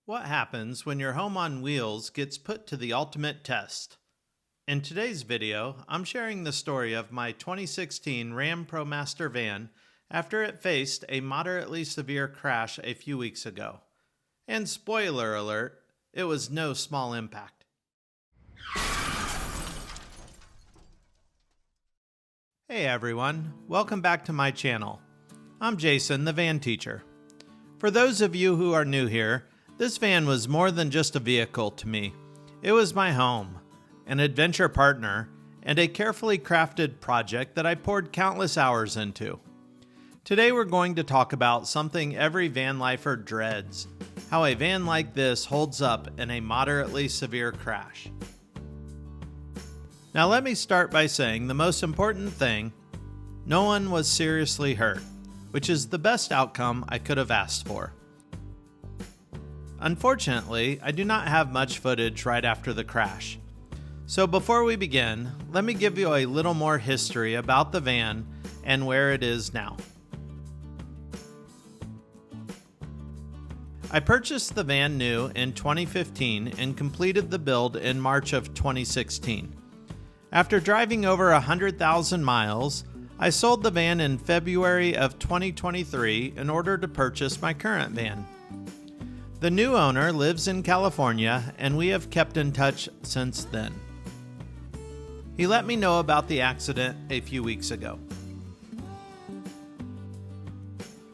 What happens when your home on wheels gets put to the ultimate test? In today's video, I'm sharing the story of my 2016 Ram Promaster van after it faced a moderately severe crash a few weeks ago. And spoiler alert, it was no small impact. Hey everyone, welcome back to my channel. I'm Jason, the van teacher. For those of you who are new here, this van was more than just a vehicle to me. It was my home, an adventure partner, and a carefully crafted project that I poured countless hours into. Today we're going to talk about something every van lifer dreads, how a van like this holds up in a moderately severe crash. Now let me start by saying the most important thing, no one was seriously hurt, which is the best outcome I could have asked for. Unfortunately, I do not have much footage right after the crash. So before we begin, let me give you a little more history about the van and where it is now. I purchased the van new in 2015 and completed the build in March of 2016. After driving over 100,000 miles, I sold the van in February of 2023 in order to purchase my current van. The new owner lives in California, and we have kept in touch since then. He let me know about the accident a few weeks ago.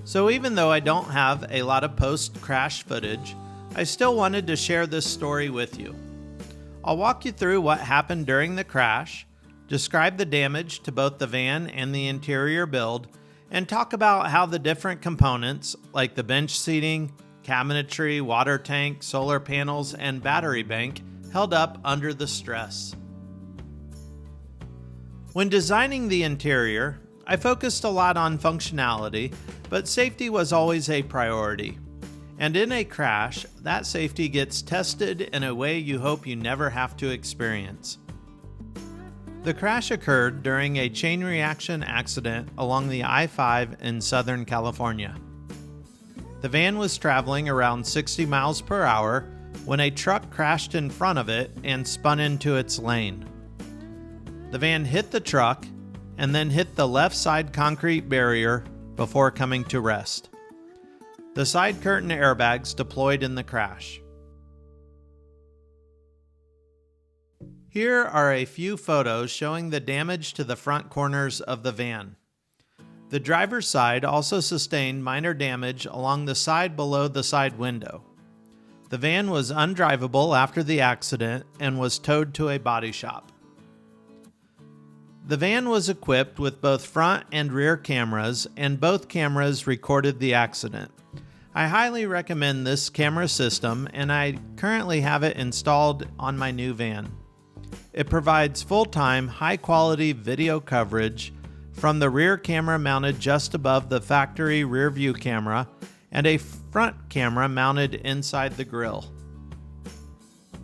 So even though I don't have a lot of post-crash footage, I still wanted to share this story with you. I'll walk you through what happened during the crash, describe the damage to both the van and the interior build, and talk about how the different components, like the bench seating, cabinetry, water tank, solar panels, and battery bank, held up under the stress. When designing the interior, I focused a lot on functionality, but safety was always a priority. And in a crash, that safety gets tested in a way you hope you never have to experience. The crash occurred during a chain reaction accident along the I-5 in Southern California. The van was traveling around 60 miles per hour when a truck crashed in front of it and spun into its lane. The van hit the truck and then hit the left side concrete barrier before coming to rest. The side curtain airbags deployed in the crash. Here are a few photos showing the damage to the front corners of the van. The driver's side also sustained minor damage along the side below the side window. The van was undrivable after the accident and was towed to a body shop. The van was equipped with both front and rear cameras, and both cameras recorded the accident. I highly recommend this camera system, and I currently have it installed on my new van. It provides full-time, high-quality video coverage from the rear camera mounted just above the factory rear view camera and a front camera mounted inside the grille.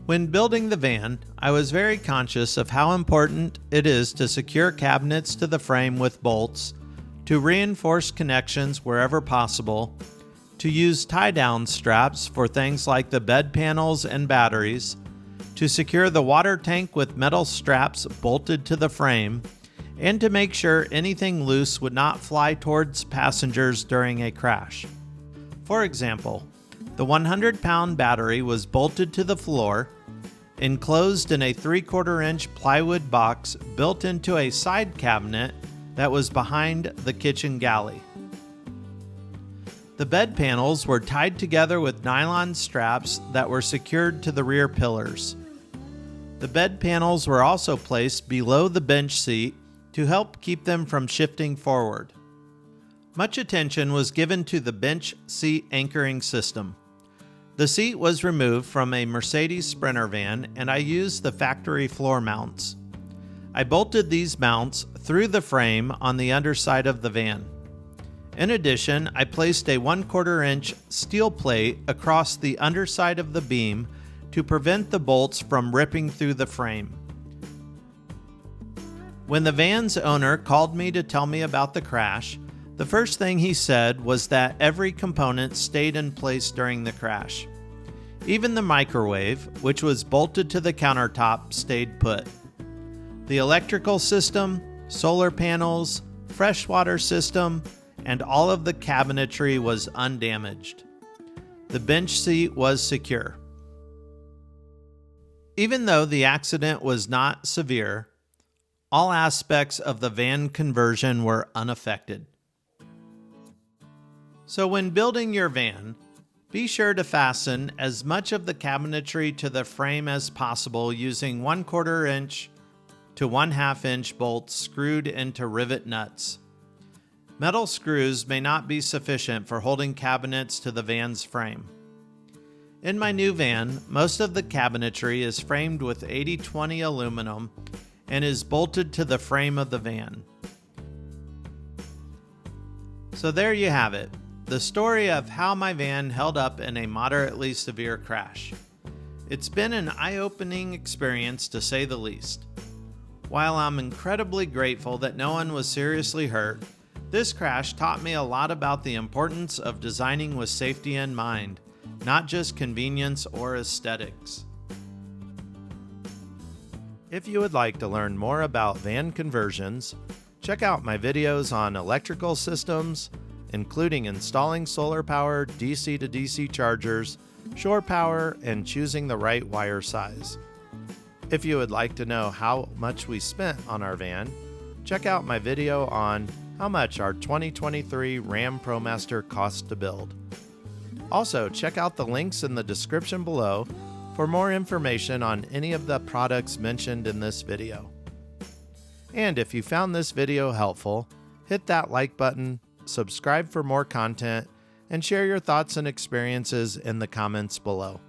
When building the van, I was very conscious of how important it is to secure cabinets to the frame with bolts, to reinforce connections wherever possible, to use tie-down straps for things like the bed panels and batteries, to secure the water tank with metal straps bolted to the frame, and to make sure anything loose would not fly towards passengers during a crash. For example, the 100-pound battery was bolted to the floor, enclosed in a 3/4-inch plywood box built into a side cabinet that was behind the kitchen galley. The bed panels were tied together with nylon straps that were secured to the rear pillars. The bed panels were also placed below the bench seat to help keep them from shifting forward. Much attention was given to the bench seat anchoring system. The seat was removed from a Mercedes Sprinter van, and I used the factory floor mounts. I bolted these mounts through the frame on the underside of the van. In addition, I placed a 1/4-inch steel plate across the underside of the beam to prevent the bolts from ripping through the frame. When the van's owner called me to tell me about the crash, the first thing he said was that every component stayed in place during the crash. Even the microwave, which was bolted to the countertop, stayed put. The electrical system, solar panels, freshwater system, and all of the cabinetry was undamaged. The bench seat was secure. Even though the accident was not severe, all aspects of the van conversion were unaffected. So when building your van, be sure to fasten as much of the cabinetry to the frame as possible using 1/4 inch to 1/2 inch bolts screwed into rivet nuts. Metal screws may not be sufficient for holding cabinets to the van's frame. In my new van, most of the cabinetry is framed with 80/20 aluminum and is bolted to the frame of the van. So there you have it, the story of how my van held up in a moderately severe crash. It's been an eye-opening experience to say the least. While I'm incredibly grateful that no one was seriously hurt, this crash taught me a lot about the importance of designing with safety in mind, not just convenience or aesthetics. If you would like to learn more about van conversions, check out my videos on electrical systems, including installing solar power DC to DC chargers, shore power, and choosing the right wire size. If you would like to know how much we spent on our van, check out my video on how much our 2023 Ram Promaster cost to build. Also, check out the links in the description below for more information on any of the products mentioned in this video. And if you found this video helpful, hit that like button, subscribe for more content, and share your thoughts and experiences in the comments below.